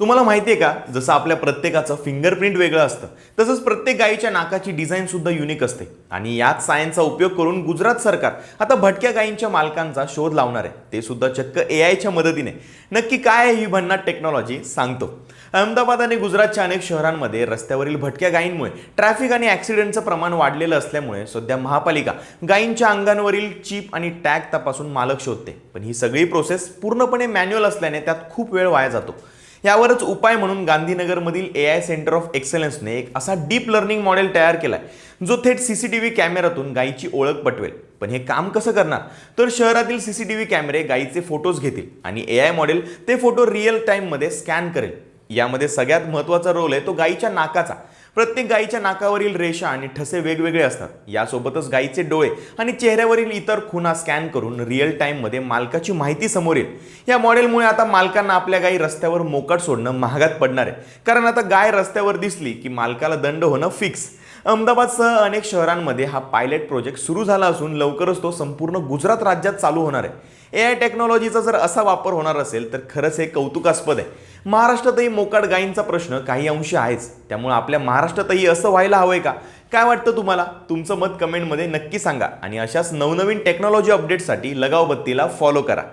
तुम्हाला माहिती आहे का, जसं आपल्या प्रत्येकाचं फिंगरप्रिंट वेगळं असतं, तसंच प्रत्येक गायीच्या नाकाची डिझाईन सुद्धा युनिक असते. आणि याच सायन्सचा उपयोग करून गुजरात सरकार आता भटक्या गायींच्या मालकांचा शोध लावणार आहे, ते सुद्धा चक्क एआयच्या मदतीने. नक्की काय आहे ही भन्नाट टेक्नॉलॉजी, सांगतो. अहमदाबाद आणि गुजरातच्या अनेक शहरांमध्ये रस्त्यावरील भटक्या गायींमुळे ट्रॅफिक आणि ॲक्सिडेंटचं प्रमाण वाढलेलं असल्यामुळे सध्या महापालिका गायींच्या अंगांवरील चिप आणि टॅग तपासून मालक शोधते. पण ही सगळी प्रोसेस पूर्णपणे मॅन्युअल असल्याने त्यात खूप वेळ वाया जातो. यावरच उपाय म्हणून गांधीनगरमधील एआय सेंटर ऑफ एक्सलन्सने एक असा डीप लर्निंग मॉडेल तयार केलाय, जो थेट सीसीटीव्ही कॅमेऱ्यातून गायीची ओळख पटवेल. पण हे काम कसं करणार, तर शहरातील सीसीटीव्ही कॅमेरे गायीचे फोटोज घेतील आणि एआय मॉडेल ते फोटो रिअल टाइममध्ये स्कॅन करेल. यामध्ये सगळ्यात महत्त्वाचा रोल आहे तो गायीच्या नाकाचा. प्रत्येक गायीच्या नाकावरील रेषा आणि ठसे वेगवेगळे असतात. यासोबतच गायीचे डोळे आणि चेहऱ्यावरील इतर खुणा स्कॅन करून रिअल टाइममध्ये मालकाची माहिती समोर येईल. या मॉडेलमुळे आता मालकांना आपल्या गायी रस्त्यावर मोकाट सोडणं महागात पडणार आहे, कारण आता गाय रस्त्यावर दिसली की मालकाला दंड होणं फिक्स. अहमदाबादसह अनेक शहरांमध्ये हा पायलट प्रोजेक्ट सुरू झाला असून लवकरच तो संपूर्ण गुजरात राज्यात चालू होणार आहे. एआय टेक्नॉलॉजीचा जर असा वापर होणार असेल तर खरंच हे कौतुकास्पद आहे. महाराष्ट्रातही मोकाट गायींचा प्रश्न काही अंशी आहेच, त्यामुळे आपल्या महाराष्ट्रातही असं व्हायला हवंय का? काय वाटतं तुम्हाला? तुमचं मत कमेंटमध्ये नक्की सांगा आणि अशाच नवनवीन टेक्नॉलॉजी अपडेट्ससाठी लगाव बत्तीला फॉलो करा.